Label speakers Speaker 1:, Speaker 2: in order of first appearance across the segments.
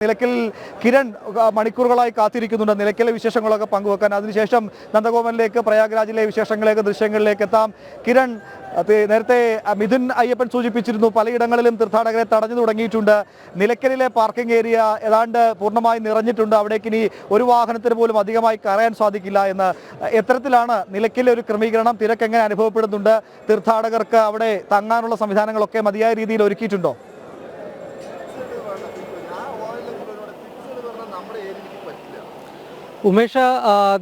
Speaker 1: നിലയ്ക്കൽ കിരൺ മണിക്കൂറുകളായി കാത്തിരിക്കുന്നുണ്ട് നിലയ്ക്കലെ വിശേഷങ്ങളൊക്കെ പങ്കുവെക്കാൻ. അതിനുശേഷം നന്ദഗോപനിലേക്ക്, പ്രയാഗ്രാജിലെ വിശേഷങ്ങളിലേക്ക്, ദൃശ്യങ്ങളിലേക്ക് എത്താം. കിരൺ, നേരത്തെ മിഥുൻ അയ്യപ്പൻ സൂചിപ്പിച്ചിരുന്നു, പലയിടങ്ങളിലും തീർത്ഥാടകരെ തടഞ്ഞു തുടങ്ങിയിട്ടുണ്ട്. നിലയ്ക്കലിലെ പാർക്കിംഗ് ഏരിയ ഏതാണ്ട് പൂർണ്ണമായി നിറഞ്ഞിട്ടുണ്ട്. അവിടേക്ക് ഇനി ഒരു വാഹനത്തിന് പോലും അധികമായി കയറാൻ സാധിക്കില്ല എന്ന്. എത്തരത്തിലാണ് നിലയ്ക്കലിലെ ഒരു ക്രമീകരണം? തിരക്ക് എങ്ങനെ അനുഭവപ്പെടുന്നുണ്ട്? തീർത്ഥാടകർക്ക് അവിടെ തങ്ങാനുള്ള സംവിധാനങ്ങളൊക്കെ മതിയായ രീതിയിൽ ഒരുക്കിയിട്ടുണ്ടോ?
Speaker 2: ഉമേഷ്,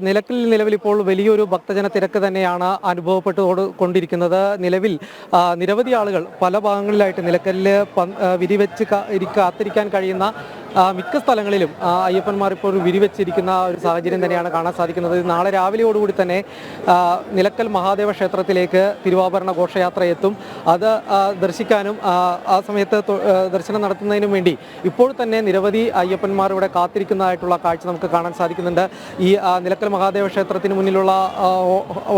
Speaker 2: നിലയ്ക്കലിൽ നിലവിൽ ഇപ്പോൾ വലിയൊരു ഭക്തജന തിരക്ക് തന്നെയാണ് അനുഭവപ്പെട്ടുകൊണ്ടിരിക്കുന്നത്. നിലവിൽ നിരവധി ആളുകൾ പല ഭാഗങ്ങളിലായിട്ട് നിലയ്ക്കലിൽ വിരിവെച്ച് കാത്തിരിക്കാൻ കഴിയുന്ന മിക്ക സ്ഥലങ്ങളിലും അയ്യപ്പന്മാർ ഇപ്പോൾ വിരിവെച്ചിരിക്കുന്ന ഒരു സാഹചര്യം തന്നെയാണ് കാണാൻ സാധിക്കുന്നത്. നാളെ രാവിലെയോടുകൂടി തന്നെ നിലയ്ക്കൽ മഹാദേവ ക്ഷേത്രത്തിലേക്ക് തിരുവാഭരണ ഘോഷയാത്ര എത്തും. അത് ദർശിക്കാനും ആ സമയത്ത് ദർശനം നടത്തുന്നതിനും വേണ്ടി ഇപ്പോൾ തന്നെ നിരവധി അയ്യപ്പന്മാർ ഇവിടെ കാത്തിരിക്കുന്നതായിട്ടുള്ള കാഴ്ച നമുക്ക് കാണാൻ സാധിക്കുന്നുണ്ട്. ഈ നിലയ്ക്കൽ മഹാദേവ ക്ഷേത്രത്തിന് മുന്നിലുള്ള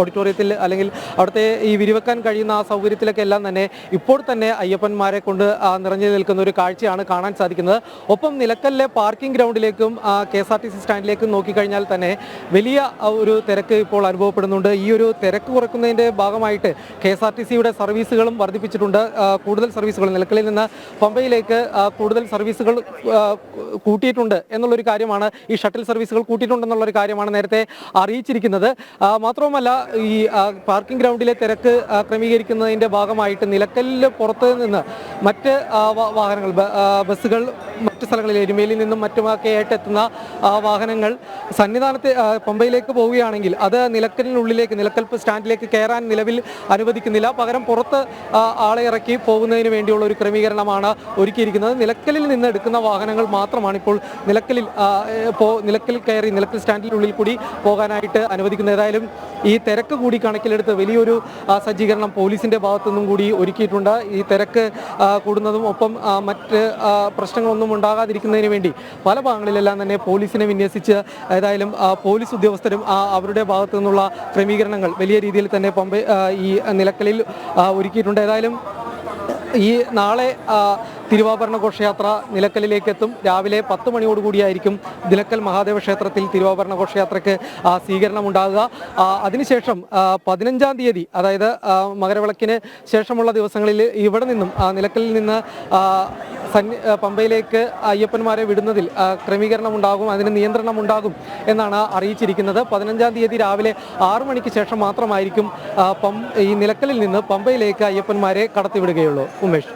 Speaker 2: ഓഡിറ്റോറിയത്തിൽ അല്ലെങ്കിൽ അവിടുത്തെ ഈ വിരിവെക്കാൻ കഴിയുന്ന ആ സൗകര്യത്തിലൊക്കെ എല്ലാം തന്നെ ഇപ്പോൾ തന്നെ അയ്യപ്പന്മാരെ കൊണ്ട് നിറഞ്ഞു നിൽക്കുന്ന ഒരു കാഴ്ചയാണ് കാണാൻ സാധിക്കുന്നത്. ഒപ്പം നിലയ്ക്കലിലെ പാർക്കിംഗ് ഗ്രൗണ്ടിലേക്കും KSRTC സ്റ്റാൻഡിലേക്കും നോക്കിക്കഴിഞ്ഞാൽ തന്നെ വലിയ ഒരു തിരക്ക് ഇപ്പോൾ അനുഭവപ്പെടുന്നുണ്ട്. ഈ ഒരു തിരക്ക് കുറയ്ക്കുന്നതിൻ്റെ ഭാഗമായിട്ട് KSRTCയുടെ സർവീസുകളും വർദ്ധിപ്പിച്ചിട്ടുണ്ട്. കൂടുതൽ സർവീസുകൾ നിലയ്ക്കലിൽ നിന്ന് പമ്പയിലേക്ക് കൂടുതൽ സർവീസുകൾ കൂട്ടിയിട്ടുണ്ട് എന്നുള്ളൊരു കാര്യമാണ്, ഈ ഷട്ടിൽ സർവീസുകൾ കൂട്ടിയിട്ടുണ്ടെന്നുള്ളൊരു കാര്യമാണ് നേരത്തെ അറിയിച്ചിരിക്കുന്നത്. മാത്രവുമല്ല, ഈ പാർക്കിംഗ് ഗ്രൗണ്ടിലെ തിരക്ക് ക്രമീകരിക്കുന്നതിൻ്റെ ഭാഗമായിട്ട് നിലയ്ക്കലിൽ പുറത്ത് നിന്ന് മറ്റ് വാഹനങ്ങൾ, ബസ്സുകൾ മറ്റ് സ്ഥലങ്ങളിൽ എരുമേലിയിൽ നിന്നും മറ്റുമൊക്കെ ആയിട്ട് എത്തുന്ന വാഹനങ്ങൾ സന്നിധാനത്ത് പമ്പയിലേക്ക് പോവുകയാണെങ്കിൽ അത് നിലയ്ക്കലിനുള്ളിലേക്ക്, നിലയ്ക്കൽ സ്റ്റാൻഡിലേക്ക് കയറാൻ നിലവിൽ അനുവദിക്കുന്നില്ല. പകരം പുറത്ത് ആളെ ഇറക്കി പോകുന്നതിന് വേണ്ടിയുള്ള ഒരു ക്രമീകരണമാണ് ഒരുക്കിയിരിക്കുന്നത്. നിലയ്ക്കലിൽ നിന്ന് എടുക്കുന്ന വാഹനങ്ങൾ മാത്രമാണ് ഇപ്പോൾ നിലയ്ക്കൽ കയറി നിലയ്ക്കൽ സ്റ്റാൻഡിനുള്ളിൽ കൂടി പോകാനായിട്ട് അനുവദിക്കുന്നത്. ഏതായാലും ഈ തിരക്ക് കൂടി കണക്കിലെടുത്ത് വലിയൊരു സജ്ജീകരണം പോലീസിൻ്റെ ഭാഗത്തുനിന്നും കൂടി ഒരുക്കിയിട്ടുണ്ട്. ഈ തിരക്ക് കൂടുന്നതും ഒപ്പം മറ്റ് പ്രശ്നങ്ങളൊന്നും ഉണ്ടാകാതിരിക്കുന്നതിന് വേണ്ടി പല ഭാഗങ്ങളിലെല്ലാം തന്നെ പോലീസിനെ വിന്യസിച്ച് ഏതായാലും പോലീസ് ഉദ്യോഗസ്ഥരും അവരുടെ ഭാഗത്തു നിന്നുള്ള ക്രമീകരണങ്ങൾ വലിയ രീതിയിൽ തന്നെ ഈ നിലയ്ക്കലിൽ ഒരുക്കിയിട്ടുണ്ട്. ഏതായാലും ഈ നാളെ തിരുവാഭരണ ഘോഷയാത്ര നിലയ്ക്കലിലേക്ക് എത്തും. രാവിലെ 10 മണിയോടുകൂടിയായിരിക്കും നിലയ്ക്കൽ മഹാദേവ ക്ഷേത്രത്തിൽ തിരുവാഭരണ ഘോഷയാത്രയ്ക്ക് സ്വീകരണം ഉണ്ടാകുക. അതിനുശേഷം 15-ാം തീയതി, അതായത് മകരവിളക്കിന് ശേഷമുള്ള ദിവസങ്ങളിൽ ഇവിടെ നിന്നും നിലയ്ക്കലിൽ നിന്ന് പമ്പയിലേക്ക് അയ്യപ്പന്മാരെ വിടുന്നതിൽ ക്രമീകരണം ഉണ്ടാകും, അതിന് നിയന്ത്രണം ഉണ്ടാകും എന്നാണ് അറിയിച്ചിരിക്കുന്നത്. 15-ാം തീയതി രാവിലെ 6 മണിക്ക് ശേഷം മാത്രമായിരിക്കും ഈ നിലയ്ക്കലിൽ നിന്ന് പമ്പയിലേക്ക് അയ്യപ്പന്മാരെ കടത്തിവിടുകയുള്ളൂ. ഉമേഷ്.